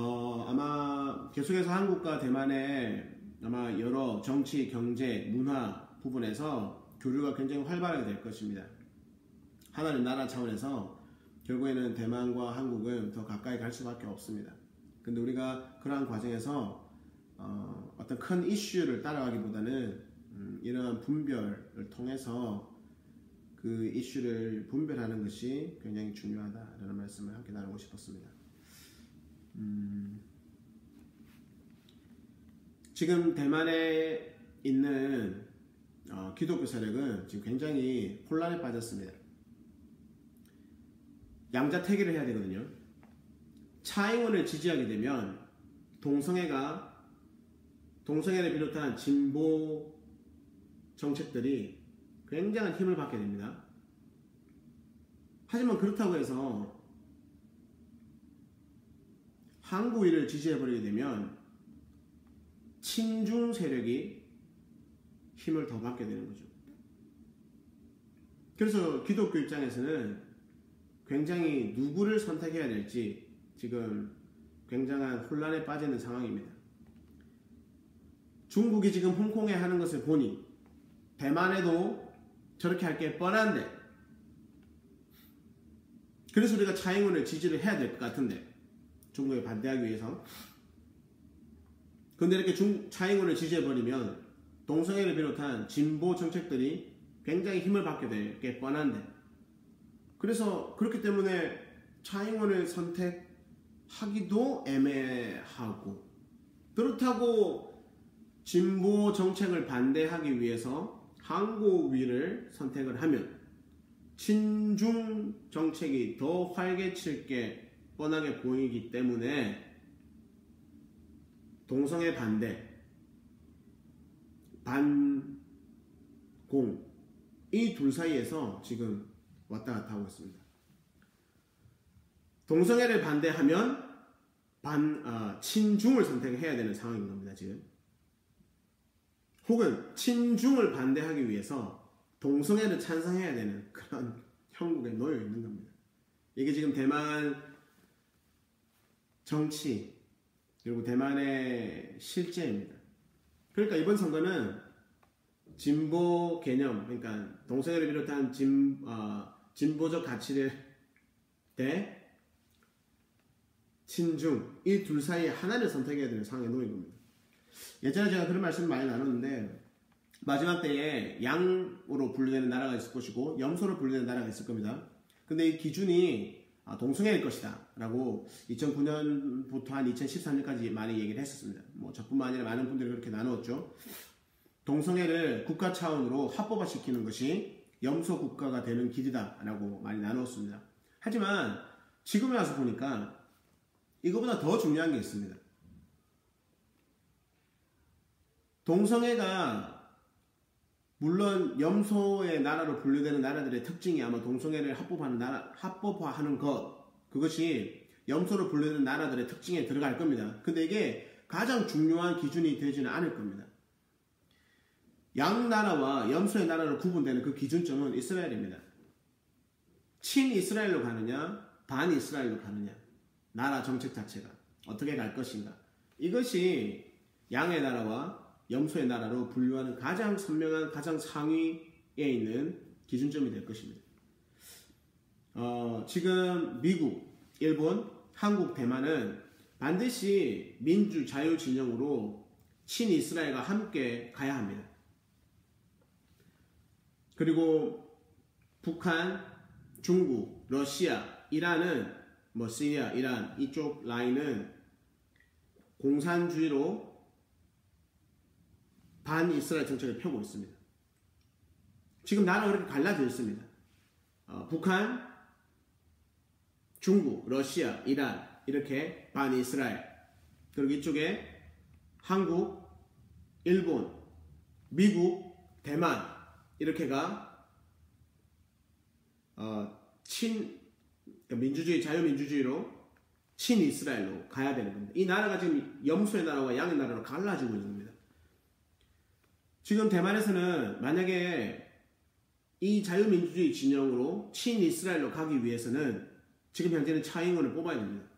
아마 계속해서 한국과 대만의 아마 여러 정치, 경제, 문화 부분에서 교류가 굉장히 활발하게 될 것입니다. 하나는 나라 차원에서 결국에는 대만과 한국은 더 가까이 갈 수밖에 없습니다. 근데 우리가 그러한 과정에서 어떤 큰 이슈를 따라가기보다는 이러한 분별을 통해서 그 이슈를 분별하는 것이 굉장히 중요하다라는 말씀을 함께 나누고 싶었습니다. 지금 대만에 있는 기독교 세력은 지금 굉장히 혼란에 빠졌습니다. 양자택일을 해야 되거든요. 차잉원을 지지하게 되면 동성애를 비롯한 진보 정책들이 굉장한 힘을 받게 됩니다. 하지만 그렇다고 해서 항구위를 지지해버리게 되면 친중 세력이 힘을 더 받게 되는 거죠. 그래서 기독교 입장에서는 굉장히 누구를 선택해야 될지 지금 굉장한 혼란에 빠지는 상황입니다. 중국이 지금 홍콩에 하는 것을 보니 대만에도 저렇게 할 게 뻔한데, 그래서 우리가 차잉원을 지지를 해야 될 것 같은데, 중국에 반대하기 위해서. 근데 이렇게 차잉원을 지지해버리면 동성애를 비롯한 진보 정책들이 굉장히 힘을 받게 될 게 뻔한데, 그래서 그렇기 때문에 차잉원을 선택하기도 애매하고, 그렇다고 진보 정책을 반대하기 위해서 항구위를 선택을 하면 친중 정책이 더 활개칠 게 뻔하게 보이기 때문에 동성애 반대, 반공, 이 둘 사이에서 지금 왔다 갔다 하고 있습니다. 동성애를 반대하면 친중을 선택해야 되는 상황인 겁니다, 지금. 혹은 친중을 반대하기 위해서 동성애를 찬성해야 되는 그런 형국에 놓여 있는 겁니다. 이게 지금 대만 정치 그리고 대만의 실제입니다. 그러니까 이번 선거는 진보 개념, 그러니까 동성애를 비롯한 진보적 가치를 대 친중, 이 둘 사이에 하나를 선택해야 되는 상황에 놓인 겁니다. 예전에 제가 그런 말씀을 많이 나눴는데, 마지막 때에 양으로 분류되는 나라가 있을 것이고 염소로 분류되는 나라가 있을 겁니다. 근데 이 기준이 동성애일 것이다 라고 2009년부터 한 2013년까지 많이 얘기를 했었습니다. 뭐 저뿐만 아니라 많은 분들이 그렇게 나누었죠. 동성애를 국가 차원으로 합법화시키는 것이 염소 국가가 되는 길이다 라고 많이 나누었습니다. 하지만 지금에 와서 보니까 이거보다 더 중요한 게 있습니다. 동성애가 물론 염소의 나라로 분류되는 나라들의 특징이 아마 동성애를 합법화하는 그것이 염소로 분류되는 나라들의 특징에 들어갈 겁니다. 근데 이게 가장 중요한 기준이 되지는 않을 겁니다. 양 나라와 염소의 나라로 구분되는 그 기준점은 이스라엘입니다. 친이스라엘로 가느냐 반이스라엘로 가느냐, 나라 정책 자체가 어떻게 갈 것인가, 이것이 양의 나라와 염소의 나라로 분류하는 가장 선명한, 가장 상위에 있는 기준점이 될 것입니다. 지금 미국, 일본, 한국, 대만은 반드시 민주 자유 진영으로 친이스라엘과 함께 가야 합니다. 그리고 북한, 중국, 러시아, 이란은 시리아, 이란 이쪽 라인은 공산주의로 반이스라엘 정책을 펴고 있습니다. 지금 나라가 그렇게 갈라져 있습니다. 북한, 중국, 러시아, 이란 이렇게 반이스라엘, 그리고 이쪽에 한국, 일본, 미국, 대만 이렇게가 민주주의, 자유민주주의로 친이스라엘로 가야 되는 겁니다. 이 나라가 지금 염소의 나라와 양의 나라로 갈라지고 있는 겁니다. 지금 대만에서는 만약에 이 자유민주주의 진영으로 친이스라엘로 가기 위해서는 지금 현재는 차잉원을 뽑아야 됩니다.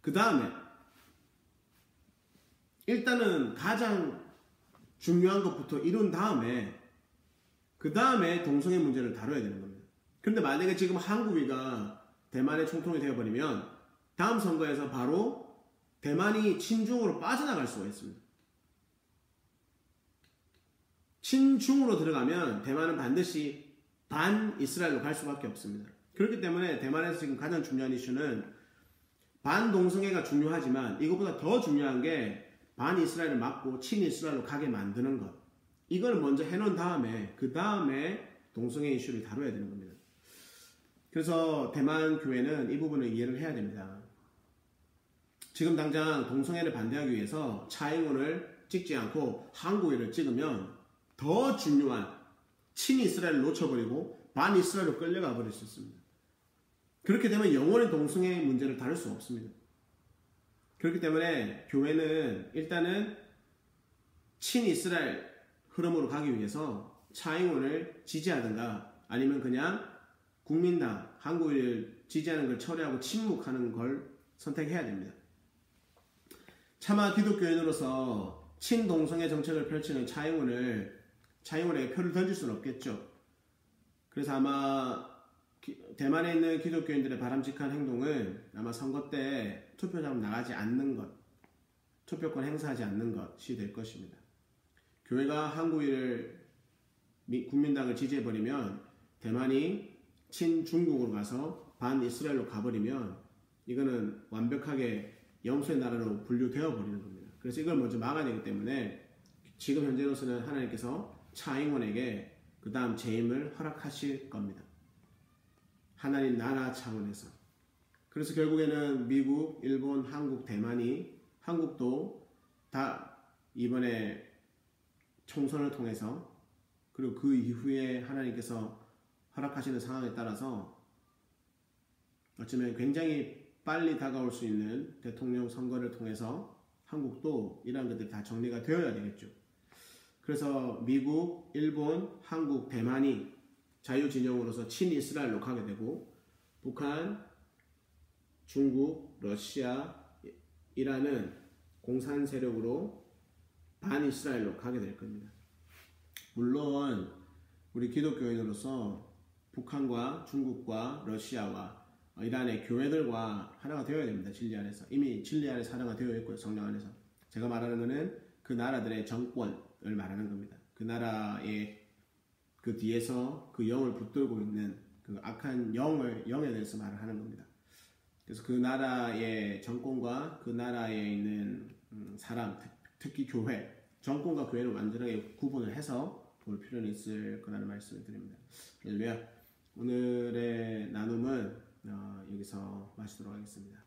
그 다음에 일단은 가장 중요한 것부터 이룬 다음에 그 다음에 동성애 문제를 다뤄야 되는 겁니다. 그런데 만약에 지금 한국이가 대만의 총통이 되어버리면 다음 선거에서 바로 대만이 친중으로 빠져나갈 수가 있습니다. 친중으로 들어가면 대만은 반드시 반이스라엘로 갈 수밖에 없습니다. 그렇기 때문에 대만에서 지금 가장 중요한 이슈는 반동성애가 중요하지만 이것보다 더 중요한 게 반이스라엘을 막고 친이스라엘로 가게 만드는 것. 이걸 먼저 해놓은 다음에 그 다음에 동성애 이슈를 다뤄야 되는 겁니다. 그래서 대만 교회는 이 부분을 이해를 해야 됩니다. 지금 당장 동성애를 반대하기 위해서 차이문을 찍지 않고 한국인을 찍으면 더 중요한 친이스라엘을 놓쳐버리고 반이스라엘로 끌려가 버릴 수 있습니다. 그렇게 되면 영원히 동성애 문제를 다룰 수 없습니다. 그렇기 때문에 교회는 일단은 친이스라엘 흐름으로 가기 위해서 차이문을 지지하든가 아니면 그냥 국민당, 한국인을 지지하는 걸 철회하고 침묵하는 걸 선택해야 됩니다. 차마 기독교인으로서 친동성애 정책을 펼치는 차이문에게 표를 던질 수는 없겠죠. 그래서 아마 대만에 있는 기독교인들의 바람직한 행동은 아마 선거 때 투표장 나가지 않는 것, 투표권 행사하지 않는 것이 될 것입니다. 교회가 한국인을 국민당을 지지해버리면 대만이 친중국으로 가서 반이스라엘로 가버리면 이거는 완벽하게 염소의 나라로 분류되어 버리는 겁니다. 그래서 이걸 먼저 막아야 되기 때문에 지금 현재로서는 하나님께서 차잉원에게 그 다음 재임을 허락하실 겁니다. 하나님 나라 차원에서. 그래서 결국에는 미국, 일본, 한국, 대만이 한국도 다 이번에 총선을 통해서 그리고 그 이후에 하나님께서 허락하시는 상황에 따라서 어쩌면 굉장히 빨리 다가올 수 있는 대통령 선거를 통해서 한국도 이러한 것들이 다 정리가 되어야 되겠죠. 그래서 미국, 일본, 한국, 대만이 자유진영으로서 친이스라엘로 가게 되고 북한, 중국, 러시아, 이란은 공산 세력으로 반이스라엘로 가게 될 겁니다. 물론 우리 기독교인으로서 북한과 중국과 러시아와 이란의 교회들과 하나가 되어야 됩니다. 진리 안에서. 이미 진리 안에서 하나가 되어 있고요. 성령 안에서. 제가 말하는 것은 그 나라들의 정권을 말하는 겁니다. 그 나라의 그 뒤에서 그 영을 붙들고 있는 그 악한 영에 대해서 말을 하는 겁니다. 그래서 그 나라의 정권과 그 나라에 있는 사람, 특히 교회, 정권과 교회를 완전하게 구분을 해서 볼 필요는 있을 거라는 말씀을 드립니다. 할렐루야. 오늘의 나눔은 여기서 마치도록 하겠습니다.